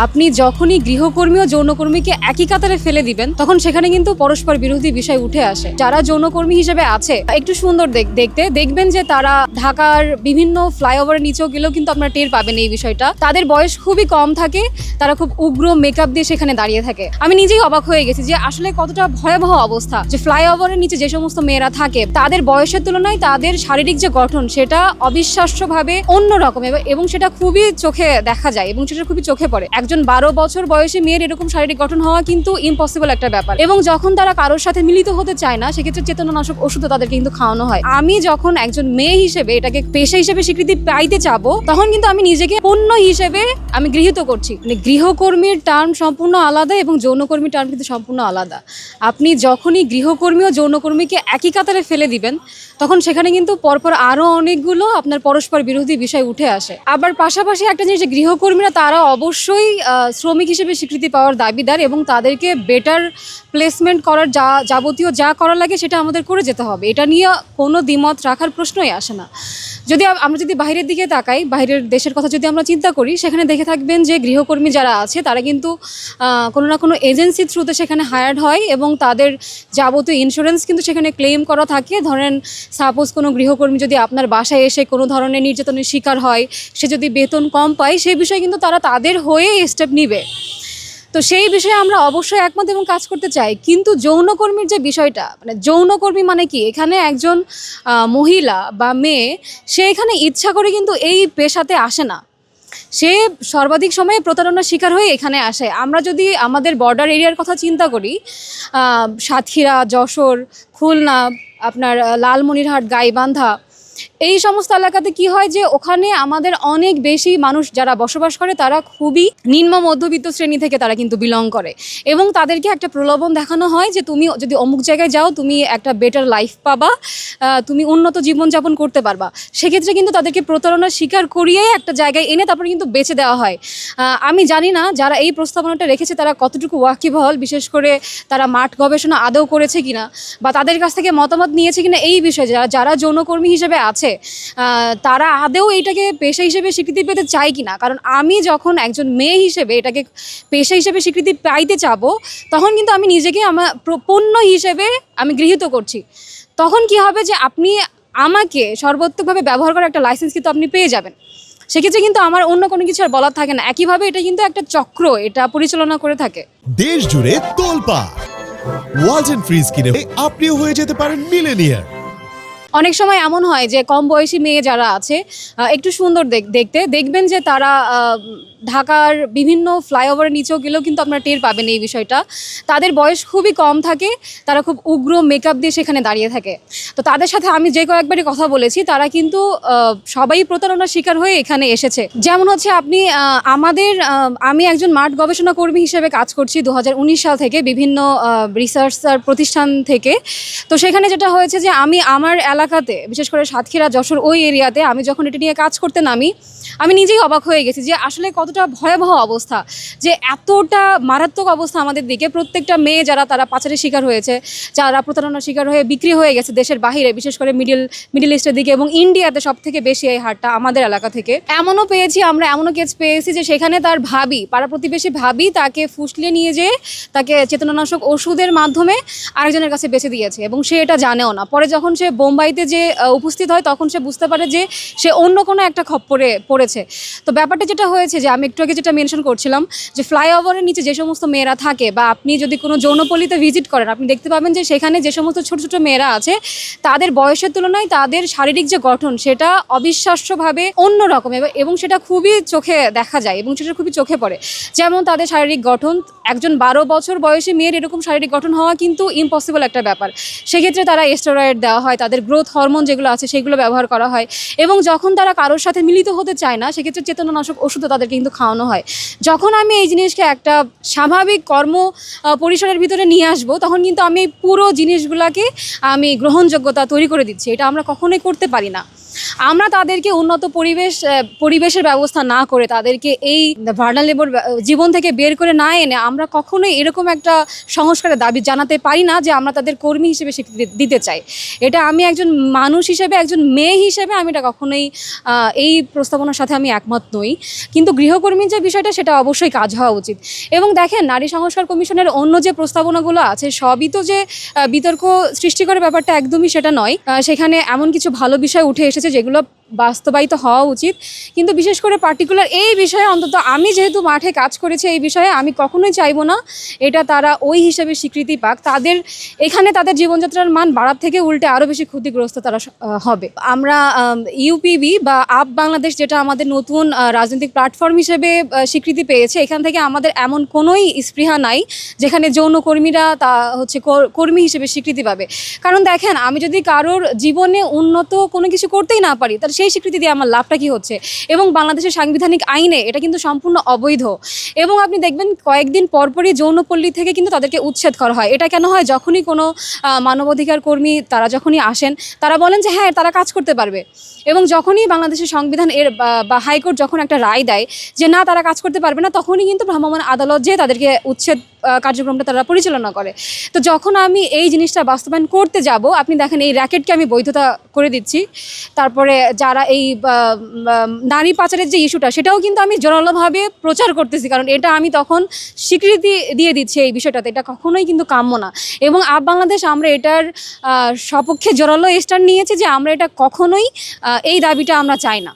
আপনি যখনই গৃহকর্মী ও যৌনকর্মীকে একই কাতারে ফেলে দিবেন তখন সেখানে কিন্তু পরস্পর বিরোধী বিষয় উঠে আসে। যারা যৌনকর্মী হিসেবে আছে একটু সুন্দর দেখতে দেখবেন যে তারা ঢাকার বিভিন্ন ফ্লাইওভারের নিচেও গেলেও কিন্তু আপনারা টের পাবেন এই বিষয়টা। তাদের বয়স খুবই কম থাকে, তারা খুব উগ্র মেকআপ দিয়ে সেখানে দাঁড়িয়ে থাকে। আমি নিজেই অবাক হয়ে গেছি যে আসলে কতটা ভয়াবহ অবস্থা যে ফ্লাইওভারের নিচে যে সমস্ত মেয়েরা থাকে তাদের বয়সের তুলনায় তাদের শারীরিক যে গঠন সেটা অবিশ্বাস্যভাবে অন্যরকম এবং সেটা খুবই চোখে দেখা যায় এবং সেটা খুবই চোখে পড়ে। একজন 12 বছর বয়সী মেয়ের এরকম শারীরিক গঠন হওয়া কিন্তু ইম্পসিবল একটা ব্যাপার। এবং যখন তারা কারোর সাথে মিলিত হতে চায় না সেক্ষেত্রে চেতনানাশক ওষুধ তাদেরকে কিন্তু খাওয়ানো হয়। আমি যখন একজন মেয়ে হিসেবে এটাকে পেশা হিসেবে স্বীকৃতি পাইতে চাবো তখন কিন্তু আমি নিজেকে পণ্য হিসেবে আমি গৃহীত করছি। মানে গৃহকর্মীর টার্ম সম্পূর্ণ আলাদা এবং যৌনকর্মীর টার্ম কিন্তু সম্পূর্ণ আলাদা। আপনি যখনই গৃহকর্মী ও যৌনকর্মীকে একই কাতারে ফেলে দিবেন তখন সেখানে কিন্তু পরপর আরো অনেকগুলো আপনার পরস্পর বিরোধী বিষয় উঠে আসে। আবার পাশাপাশি একটা জিনিস, গৃহকর্মীরা তারা অবশ্যই শ্রমিক হিসেবে স্বীকৃতি পাওয়ার দাবিদার এবং তাদেরকে বেটার প্লেসমেন্ট করার যাবতীয় যা করা লাগে সেটা আমাদের করে যেতে হবে। এটা নিয়ে কোনো দ্বিমত রাখার প্রশ্নই আসে না। যদি আমরা যদি বাইরের দিকে তাকাই, বাইরের দেশের কথা যদি আমরা চিন্তা করি, সেখানে দেখে থাকবেন যে গৃহকর্মী যারা আছে তারা কিন্তু কোনো না কোনো এজেন্সির থ্রুতে সেখানে হায়ার্ড হয় এবং তাদের যাবতীয় ইন্স্যুরেন্স কিন্তু সেখানে ক্লেম করা থাকে। ধরেন সাপোজ কোনো গৃহকর্মী যদি আপনার বাসায় এসে কোনো ধরনের নির্যাতনের শিকার হয়, সে যদি বেতন কম পায়, সেই বিষয়ে কিন্তু তারা তাদের হয়ে স্টেপ নিবে। তো সেই বিষয়ে আমরা অবশ্যই একমত এবং কাজ করতে চাই। কিন্তু যৌনকর্মীর যে বিষয়টা, মানে যৌনকর্মী মানে কি, এখানে একজন মহিলা বা মেয়ে সে এখানে ইচ্ছা করে কিন্তু এই পেশাতে আসে না, সে সর্বাধিক সময়ে প্রতারণার শিকার হয়ে এখানে আসে। আমরা যদি আমাদের বর্ডার এরিয়ার কথা চিন্তা করি, সাতক্ষীরা, যশোর, খুলনা, আপনার লালমনিরহাট, গাইবান্ধা, এই সমস্ত এলাকাতে কি হয় যে ওখানে আমাদের অনেক বেশি মানুষ যারা বসবাস করে তারা খুবই নিম্ন মধ্যবিত্ত শ্রেণী থেকে তারা কিন্তু বিলং করে এবং তাদেরকে একটা প্রলোভন দেখানো হয় যে তুমি যদি অমুক জায়গায় যাও তুমি একটা বেটার লাইফ পাবা, তুমি উন্নত জীবনযাপন করতে পারবা। সেক্ষেত্রে কিন্তু তাদেরকে প্রতারণার শিকার করিয়ে একটা জায়গায় এনে তারপরে কিন্তু বেচে দেওয়া হয়। আমি জানি না যারা এই প্রস্তাবনাটা রেখেছে তারা কতটুকু ওয়াকিবহাল, বিশেষ করে তারা মাঠ গবেষণা আদৌ করেছে কিনা বা তাদের কাছ থেকে মতামত নিয়েছে কিনা এই বিষয়ে। যারা যৌনকর্মী হিসেবে আছে তারা আদৌ এইটাকে পেশা হিসেবে স্বীকৃতি পেতে চায় কিনা। কারণ আমি যখন একজন মেয়ে হিসেবে এটাকে পেশা হিসেবে স্বীকৃতি পাইতে চাবো তখন কিন্তু আমি নিজেকে আমার পণ্য হিসেবে আমি গৃহীত করছি। তখন কি হবে যে আপনি আমাকে সর্বোত্তকভাবে ব্যবহার করার একটা লাইসেন্স কিন্তু আপনি পেয়ে যাবেন। সেক্ষেত্রে কিন্তু আমার অন্য কোনো কিছু আর বলার থাকে না। একইভাবে এটা কিন্তু একটা চক্র, এটা পরিচালনা করে থাকে। দেশ জুড়ে তোলপাড় ওয়ালটন ফ্রিজ কিনে আপনিও হয়ে যেতে পারেন মিলেনিয়ার। অনেক সময় এমন হয় যে কম বয়সী মেয়ে যারা আছে একটু সুন্দর দেখতে দেখবেন যে তারা ঢাকার বিভিন্ন ফ্লাইওভারের নিচেও গেলেও কিন্তু আপনারা টের পাবেন এই বিষয়টা। তাদের বয়স খুবই কম থাকে, তারা খুব উগ্র মেকআপ দিয়ে সেখানে দাঁড়িয়ে থাকে। তো তাদের সাথে আমি যে কয়েকবারই কথা বলেছি তারা কিন্তু সবাই প্রতারণার শিকার হয়ে এখানে এসেছে। যেমন হচ্ছে আমি একজন মাঠ গবেষণা কর্মী হিসেবে কাজ করছি 2019 সাল থেকে বিভিন্ন রিসার্চ প্রতিষ্ঠান থেকে। তো সেখানে যেটা হয়েছে যে আমি আমার এলাকাতে, বিশেষ করে সাতক্ষীরা, যশোর, ওই এরিয়াতে আমি যখন এটা নিয়ে কাজ করতে নামি আমি নিজেই অবাক হয়ে গেছি যে আসলে কতটা ভয়াবহ অবস্থা, যে এতটা মারাত্মক অবস্থা আমাদের দিকে। প্রত্যেকটা মেয়ে যারা তারা পাচারের শিকার হয়েছে, যারা প্রতারণার শিকার হয়ে বিক্রি হয়ে গেছে দেশের বাহিরে, বিশেষ করে মিডল ইস্টের দিকে এবং ইন্ডিয়াতে সব থেকে বেশি এই হারটা আমাদের এলাকা থেকে। এমনও কেস পেয়েছি যে সেখানে তার ভাবি, পাড়া প্রতিবেশী ভাবি তাকে ফুসলিয়ে নিয়ে যেয়ে তাকে চেতনানাশক ওষুধের মাধ্যমে আরেকজনের কাছে বেঁচে দিয়েছে এবং সে এটা জানেও না। পরে যখন সে বোম্বাইতে যে উপস্থিত হয় তখন সে বুঝতে পারে যে সে অন্য কোনো একটা খপ্পরে পড়েছে। তো ব্যাপারটা যেটা হয়েছে যে আমি একটু আগে যেটা মেনশন করছিলাম যে ফ্লাইওভারের নিচে যে সমস্ত মেয়েরা থাকে বা আপনি যদি কোনো যৌনপল্লীতে ভিজিট করেন আপনি দেখতে পাবেন যে সেখানে যে সমস্ত ছোট ছোট মেয়েরা আছে তাদের বয়সের তুলনায় তাদের শারীরিক যে গঠন সেটা অবিশ্বাস্যভাবে অন্যরকম এবং সেটা খুবই চোখে দেখা যায় এবং সেটা খুবই চোখে পড়ে। যেমন তাদের শারীরিক গঠন, একজন 12 বছর বয়সী মেয়ের এরকম শারীরিক গঠন হওয়া কিন্তু ইম্পসিবল একটা ব্যাপার। সেক্ষেত্রে তারা স্টেরয়েড দেওয়া হয়, তাদের গ্রোথ হরমোন যেগুলো আছে সেগুলো ব্যবহার করা হয় এবং যখন তারা কারোর সাথে মিলিত হতে চায় না সেক্ষেত্রে চেতনানাশক ওষুধও তাদেরকে কিন্তু খাওয়ানো হয়। যখন আমি এই জিনিসকে একটা স্বাভাবিক কর্ম পরিসরের ভিতরে নিয়ে আসবো তখন কিন্তু আমি পুরো জিনিসগুলোকে আমি গ্রহণযোগ্যতা তৈরি করে দিচ্ছি। এটা আমরা কখনোই করতে পারি না। আমরা তাদেরকে উন্নত পরিবেশের ব্যবস্থা না করে, তাদেরকে এই ভার্নারেবল জীবন থেকে বের করে না এনে আমরা কখনোই এরকম একটা সংস্কারের দাবি জানাতে পারি না যে আমরা তাদের কর্মী হিসেবে স্বীকৃতি দিতে চাই। এটা আমি একজন মানুষ হিসেবে, একজন মেয়ে হিসেবে আমি এটা কখনোই এই প্রস্তাবনার সাথে আমি একমত নই। কিন্তু গৃহকর্মীর যে বিষয়টা, সেটা অবশ্যই কাজ হওয়া উচিত। এবং দেখেন, নারী সংস্কার কমিশনের অন্য যে প্রস্তাবনাগুলো আছে সবই তো যে বিতর্ক সৃষ্টি করে ব্যাপারটা একদমই সেটা নয়। সেখানে এমন কিছু ভালো বিষয় উঠে এসেছে যেগুলো বাস্তবায়িত হওয়া উচিত। কিন্তু বিশেষ করে পার্টিকুলার এই বিষয়ে, অন্তত আমি যেহেতু মাঠে কাজ করেছি এই বিষয়ে, আমি কখনোই চাইবো না এটা তারা ওই হিসেবে স্বীকৃতি পাক। তাদের জীবনযাত্রার মান বাড়ার থেকে উল্টে আরও বেশি ক্ষতিগ্রস্ত তারা হবে। আমরা ইউপিবি বা আপ বাংলাদেশ, যেটা আমাদের নতুন রাজনৈতিক প্ল্যাটফর্ম হিসেবে স্বীকৃতি পেয়েছে, এখান থেকে আমাদের এমন কোনোই স্পৃহা নাই যেখানে যৌনকর্মীরা তা হচ্ছে কর্মী হিসেবে স্বীকৃতি পাবে। কারণ দেখেন, আমি যদি কারোর জীবনে উন্নত কোনো কিছু করতেই না পারি, তাহলে সেই স্বীকৃতি দিয়ে আমার লাভটা কী হচ্ছে? এবং বাংলাদেশের সাংবিধানিক আইনে এটা কিন্তু সম্পূর্ণ অবৈধ। এবং আপনি দেখবেন কয়েকদিন পরপরই যৌনপল্লী থেকে কিন্তু তাদেরকে উচ্ছেদ করা হয়। এটা কেন হয়? যখনই কোনো মানবাধিকার কর্মী তারা যখনই আসেন, তারা বলেন যে হ্যাঁ, তারা কাজ করতে পারবে। এবং যখনই বাংলাদেশের সংবিধান বা হাইকোর্ট যখন একটা রায় দেয় যে না, তারা কাজ করতে পারবে না, তখনই কিন্তু ভ্রাম্যমাণ আদালত যে তাদেরকে উচ্ছেদ কার্যক্রমটা তারা পরিচালনা করে। তো যখন আমি এই জিনিসটা বাস্তবায়ন করতে যাব, আপনি দেখেন এই র্যাকেটকে আমি বৈধতা করে দিচ্ছি। তারপরে যারা এই নারী পাচারের যে ইস্যুটা, সেটাও কিন্তু আমি জোরালোভাবে প্রচার করতেছি, কারণ এটা আমি তখন স্বীকৃতি দিয়ে দিচ্ছি এই বিষয়টাতে। এটা কখনোই কিন্তু কাম্য না। এবং আপ বাংলাদেশ আমরা এটার সপক্ষে জোরালো স্ট্যান্ড নিয়েছি যে আমরা এটা কখনোই এই দাবিটা আমরা চাই না।